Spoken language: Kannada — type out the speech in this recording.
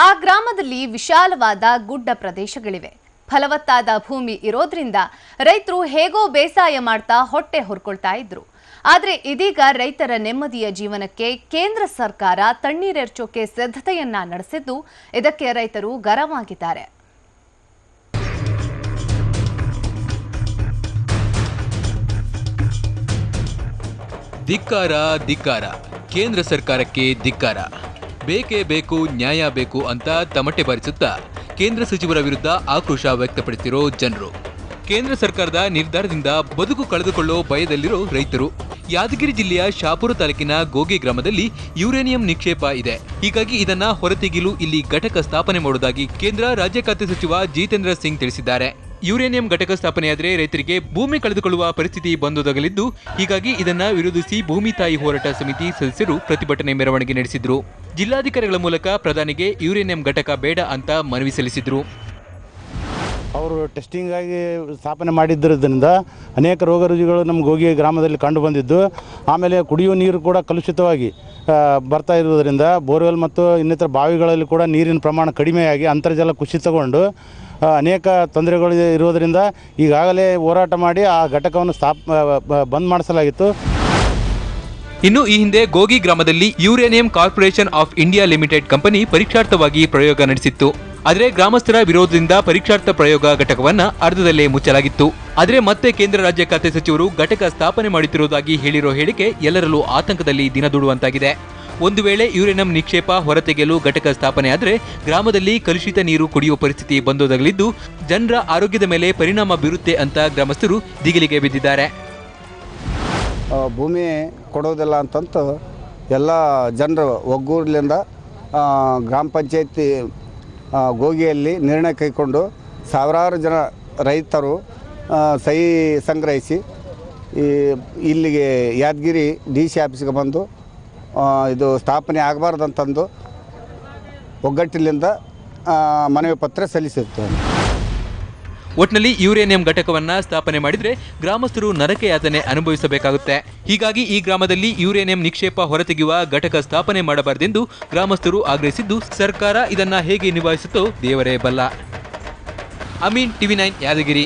ಆ ಗ್ರಾಮದಲ್ಲಿ ವಿಶಾಲವಾದ ಗುಡ್ಡ ಪ್ರದೇಶಗಳಿವೆ. ಫಲವತ್ತಾದ ಭೂಮಿ ಇರೋದ್ರಿಂದ ರೈತರು ಹೇಗೋ ಬೇಸಾಯ ಮಾಡ್ತಾ ಹೊಟ್ಟೆ ಹೊರ್ಕೊಳ್ತಾ ಇದ್ರು. ಆದರೆ ಇದೀಗ ರೈತರ ನೆಮ್ಮದಿಯ ಜೀವನಕ್ಕೆ ಕೇಂದ್ರ ಸರ್ಕಾರ ತಣ್ಣೀರೆರ್ಚೋಕೆ ಸಿದ್ಧತೆಯನ್ನ ನಡೆಸಿದ್ದು, ಇದಕ್ಕೆ ರೈತರು ಗರಂ ಆಗಿದ್ದಾರೆ. ಧಿಕ್ಕಾರ ಧಿಕ್ಕಾರ, ಕೇಂದ್ರ ಸರ್ಕಾರಕ್ಕೆ ಧಿಕ್ಕಾರ. ಬೇಕೇ ಬೇಕು, ನ್ಯಾಯ ಬೇಕು ಅಂತ ತಮಟೆ ಬಾರಿಸುತ್ತಾ ಕೇಂದ್ರ ಸಚಿವರ ವಿರುದ್ಧ ಆಕ್ರೋಶ ವ್ಯಕ್ತಪಡಿಸಿರೋ ಜನರು. ಕೇಂದ್ರ ಸರ್ಕಾರದ ನಿರ್ಧಾರದಿಂದ ಬದುಕು ಕಳೆದುಕೊಳ್ಳೋ ಭಯದಲ್ಲಿರೋ ರೈತರು. ಯಾದಗಿರಿ ಜಿಲ್ಲೆಯ ಶಾಪುರ ತಾಲೂಕಿನ ಗೋಗಿ ಗ್ರಾಮದಲ್ಲಿ ಯುರೇನಿಯಂ ನಿಕ್ಷೇಪ ಇದೆ. ಹೀಗಾಗಿ ಇದನ್ನ ಹೊರತೆಗೆಯಲು ಇಲ್ಲಿ ಘಟಕ ಸ್ಥಾಪನೆ ಮಾಡುವುದಾಗಿ ಕೇಂದ್ರ ರಾಜ್ಯ ಖಾತೆ ಸಚಿವ ಜಿತೇಂದ್ರ ಸಿಂಗ್ ತಿಳಿಸಿದ್ದಾರೆ. ಯುರೇನಿಯಂ ಘಟಕ ಸ್ಥಾಪನೆಯಾದರೆ ರೈತರಿಗೆ ಭೂಮಿ ಕಳೆದುಕೊಳ್ಳುವ ಪರಿಸ್ಥಿತಿ ಬಂದೊದಗಲಿದ್ದು, ಹೀಗಾಗಿ ಇದನ್ನ ವಿರೋಧಿಸಿ ಭೂಮಿ ತಾಯಿ ಹೋರಾಟ ಸಮಿತಿ ಸದಸ್ಯರು ಪ್ರತಿಭಟನೆ ಮೆರವಣಿಗೆ ನಡೆಸಿದ್ರು. ಜಿಲ್ಲಾಧಿಕಾರಿಗಳ ಮೂಲಕ ಪ್ರಧಾನಿಗೆ ಯುರೇನಿಯಂ ಘಟಕ ಬೇಡ ಅಂತ ಮನವಿ ಸಲ್ಲಿಸಿದ್ರು. ಅವರು ಟೆಸ್ಟಿಂಗ್ ಆಗಿ ಸ್ಥಾಪನೆ ಮಾಡಿದ್ದರಿಂದ ಅನೇಕ ರೋಗ ರುಜಿಗಳು ನಮ್ಮ ಗೋಗಿ ಗ್ರಾಮದಲ್ಲಿ ಕಂಡು ಬಂದಿದ್ದು, ಆಮೇಲೆ ಕುಡಿಯುವ ನೀರು ಕೂಡ ಕಲುಷಿತವಾಗಿ ಬರ್ತಾ ಇರುವುದರಿಂದ ಬೋರ್ವೆಲ್ ಮತ್ತು ಇನ್ನಿತರ ಬಾವಿಗಳಲ್ಲಿ ಕೂಡ ನೀರಿನ ಪ್ರಮಾಣ ಕಡಿಮೆಯಾಗಿ ಅಂತರ್ಜಲ ಕುಸಿತಗೊಂಡು ಅನೇಕ ತೊಂದರೆಗಳು ಇರುವುದರಿಂದ ಈಗಾಗಲೇ ಹೋರಾಟ ಮಾಡಿ ಆ ಘಟಕವನ್ನು ಬಂದ್ ಮಾಡಿಸಲಾಗಿತ್ತು. ಇನ್ನು ಈ ಹಿಂದೆ ಗೋಗಿ ಗ್ರಾಮದಲ್ಲಿ uranium corporation of India limited company ಪರೀಕ್ಷಾರ್ಥವಾಗಿ ಪ್ರಯೋಗ ನಡೆಸಿತ್ತು. ಆದರೆ ಗ್ರಾಮಸ್ಥರ ವಿರೋಧದಿಂದ ಪರೀಕ್ಷಾರ್ಥ ಪ್ರಯೋಗ ಘಟಕವನ್ನ ಅರ್ಧದಲ್ಲೇ ಮುಚ್ಚಲಾಗಿತ್ತು. ಆದರೆ ಮತ್ತೆ ಕೇಂದ್ರ ರಾಜ್ಯ ಖಾತೆ ಸಚಿವರು ಘಟಕ ಸ್ಥಾಪನೆ ಮಾಡುತ್ತಿರುವುದಾಗಿ ಹೇಳಿರೋ ಹೇಳಿಕೆ ಎಲ್ಲರಲ್ಲೂ ಆತಂಕದಲ್ಲಿ ದಿನದೂಡುವಂತಾಗಿದೆ. ಒಂದು ವೇಳೆ ಯುರೇನಿಯಂ ನಿಕ್ಷೇಪ ಹೊರತೆಗೆಯಲು ಘಟಕ ಸ್ಥಾಪನೆ ಆದರೆ ಗ್ರಾಮದಲ್ಲಿ ಕಲುಷಿತ ನೀರು ಕುಡಿಯುವ ಪರಿಸ್ಥಿತಿ ಬಂದೊದಗಲಿದ್ದು, ಜನರ ಆರೋಗ್ಯದ ಮೇಲೆ ಪರಿಣಾಮ ಬೀರುತ್ತೆ ಅಂತ ಗ್ರಾಮಸ್ಥರು ದಿಗಿಲಿಗೆ ಬಿದ್ದಿದ್ದಾರೆ. ಭೂಮಿ ಕೊಡೋದಿಲ್ಲ ಅಂತಂತ ಎಲ್ಲ ಜನರು ಒಗ್ಗೂರ್ಲಿಂದ ಗ್ರಾಮ ಪಂಚಾಯತಿ ಗೋಗಿಯಲ್ಲಿ ನಿರ್ಣಯ ಕೈಗೊಂಡು ಸಾವಿರಾರು ಜನ ರೈತರು ಸಹಿ ಸಂಗ್ರಹಿಸಿ ಇಲ್ಲಿಗೆ ಯಾದಗಿರಿ DC ಆಫೀಸ್ಗೆ ಬಂದು ಇದು ಸ್ಥಾಪನೆ ಆಗಬಾರ್ದಂತಂದು ಒಗ್ಗಟ್ಟಿನಿಂದ ಮನವಿ ಪತ್ರ ಸಲ್ಲಿಸಿರ್ತಾರೆ. ಒಟ್ನಲ್ಲಿ ಯುರೇನಿಯಂ ಘಟಕವನ್ನ ಸ್ಥಾಪನೆ ಮಾಡಿದ್ರೆ ಗ್ರಾಮಸ್ಥರು ನರಕ ಯಾತನೆ ಅನುಭವಿಸಬೇಕಾಗುತ್ತೆ. ಹೀಗಾಗಿ ಈ ಗ್ರಾಮದಲ್ಲಿ ಯುರೇನಿಯಂ ನಿಕ್ಷೇಪ ಹೊರತೆಗೆಯುವ ಘಟಕ ಸ್ಥಾಪನೆ ಮಾಡಬಾರದೆಂದು ಗ್ರಾಮಸ್ಥರು ಆಗ್ರಹಿಸಿದ್ದು, ಸರ್ಕಾರ ಇದನ್ನ ಹೇಗೆ ನಿಭಾಯಿಸುತ್ತೋ ದೇವರೇ ಬಲ್ಲ. ಅಮೀನ್, TV9 ಯಾದಗಿರಿ.